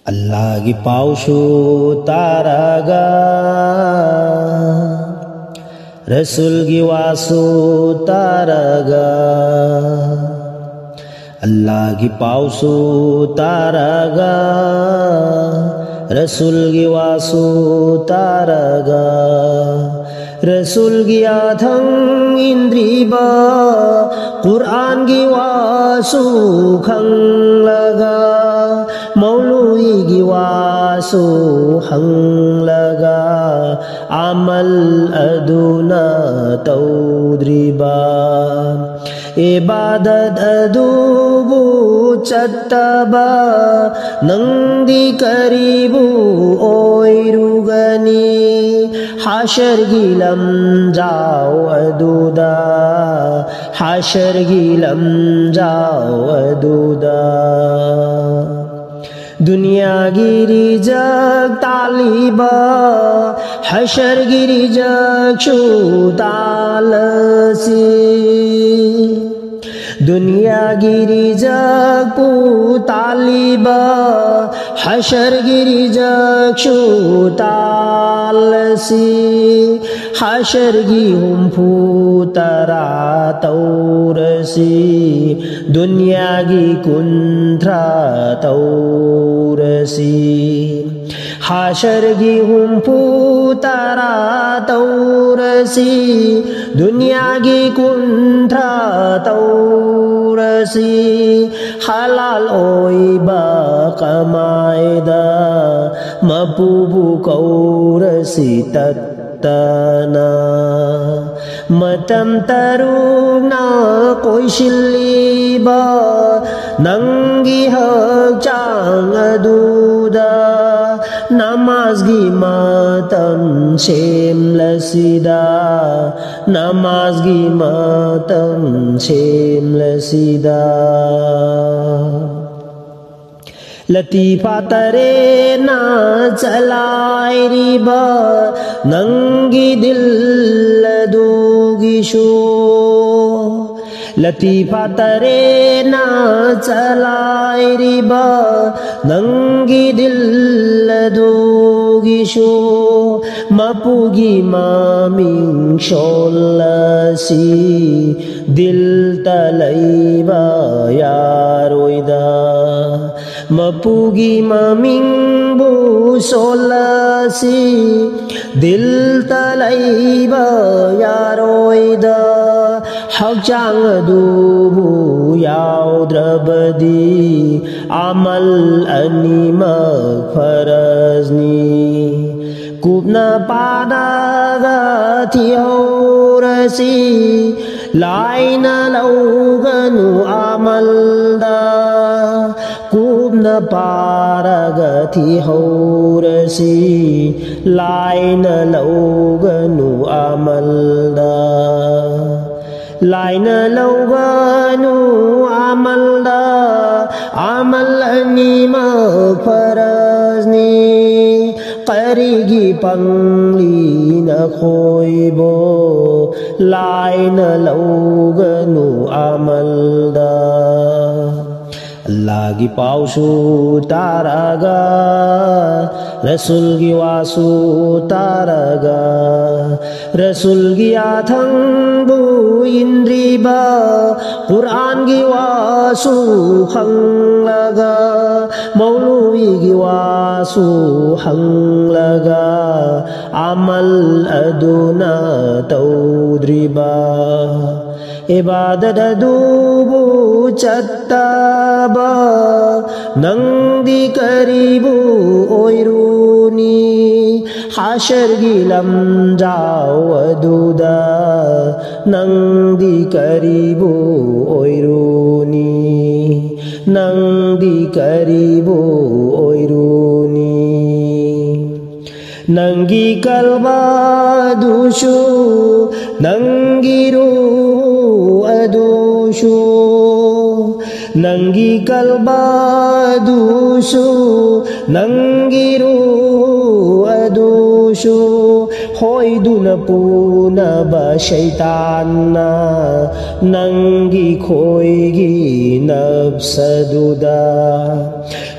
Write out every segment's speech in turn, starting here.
Allāhi paushu taraga Rasul gi wasu taraga Allāhi paushu taraga Rasul gi wasu taraga Rasul gi athang indriba Quran gi wasu khang laga Maului gi wasu hang laga Amal aduna taudriba Ibadat adubu chattaba Nangdi karibu oirugani Hashar gilam jao aduda Hashar gilam jao aduda Dunya giri jag taliba Hashar giri jag shutalasi Dunya giri jag putaliba Hashar giri jag shutalasi Hashar gi hum putara taurasi Dunya gi kuntra taurasi Hashar gi hum putara taurasi Dunya gi kuntra taurasi Halal oi ba kamaida Mapubu kaurasi tana Matam taruna koi shiliba Nangi hajang aduda Namaz gi matam shem lasida Namaz gi matam shem lasida Latifa tare na chalai riba Nangi dil ladugi sho Latifa tare na chalai riba Nangi dil ladugi sho Mapugi maming sholasi Dil talaiba yaroida Mapugi maming bu solasi Dil talaiba yaroida Hakjang adubu yaudravadi Amal animak farazni Kubna padaga thiyorasi Laina lauganu amalda Kubna paragati haurasi Laina lauganu amalda Laina lauganu amalda Amal anima farazni Qarigi panglina khoibo Laina lauganu amalda Allāhi paushu taraga Rasul gi wasu taraga Rasul gi athang bu indriba Quran gi wasu khang laga Maului gi wasu hang laga Amal aduna taudriba Ibadat adubu chattaba Nangdi karibu oiruni Hashar gilam jao aduda Nangdi karibu oiruni Nangdi karibu oiruni Nangi kalba dushu Nangi ruhu adushu Nangi kalbadushu Nangi ruadushu Hoiduna punaba shaitanna Nangi khoigi nafsaduda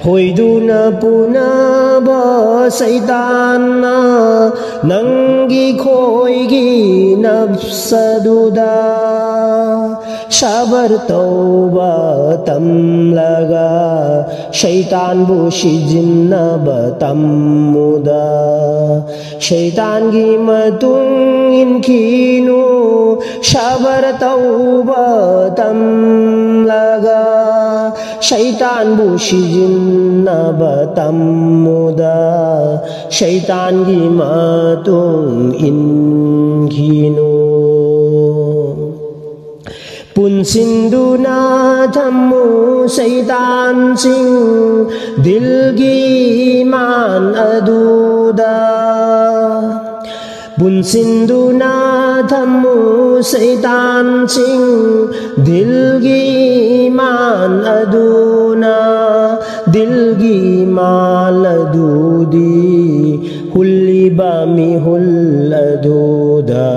Hoiduna punaba shaitanna Nangi khoigi nafsaduda Shabar tauba tamlaga Shaitan bushijinaba tammuda Shaitan gi matung inkinu Shabar tauba tamlaga Shaitan bushijinaba tammuda Shaitan gi matung inkinu Punsinduna thammu Shaitan sing Dilgi man aduda Punsinduna thammu Shaitan sing Dilgi man aduna Dilgi mal adudi Hulli bami hull aduda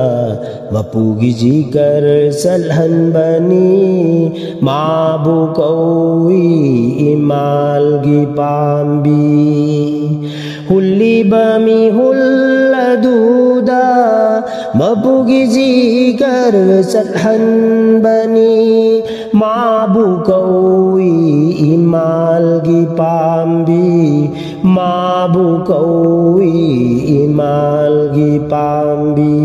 Wapugi jikar salhan bani Mabu kaui imal gi pambi Hulli bami hulla duda Mapugi jikar salhan bani Mabu kaui imal gi pambi Mabu kaui imal gi pambi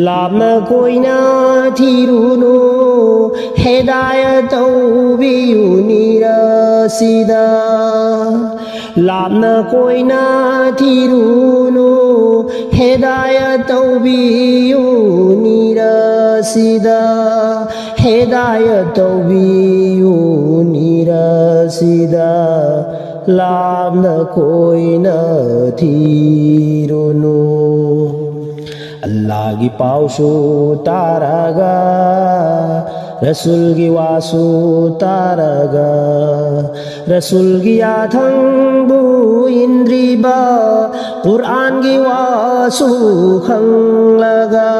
Labna koina thirunu Hidayat taubiyu nirasida Labna koina thirunu Hidayat taubiyu nirasida Hidayat taubiyu nirasida Labna koina thirunu Allah gi pausu taraga Rasul gi wasu taraga Rasul gi athang bu indriba Quran gi wasu khang laga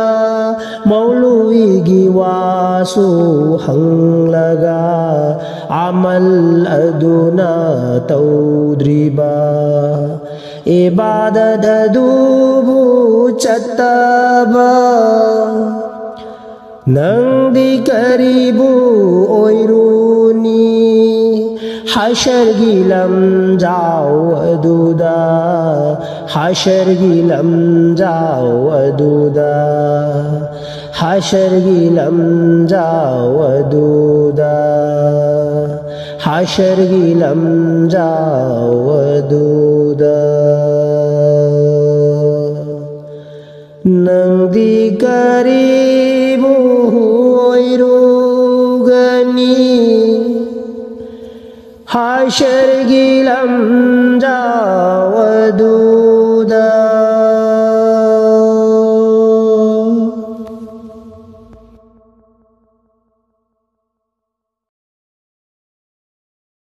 Maului gi wasu hang laga Amal aduna taudriba Ibadat adubu chattaba Nang di karibu oiruni Hashar gilam jao aduda Hashar gilam jao aduda Hashar gilam jao aduda Hashar gilam jao aduda Nang di karibu oirugani Hashar gilam jao aduda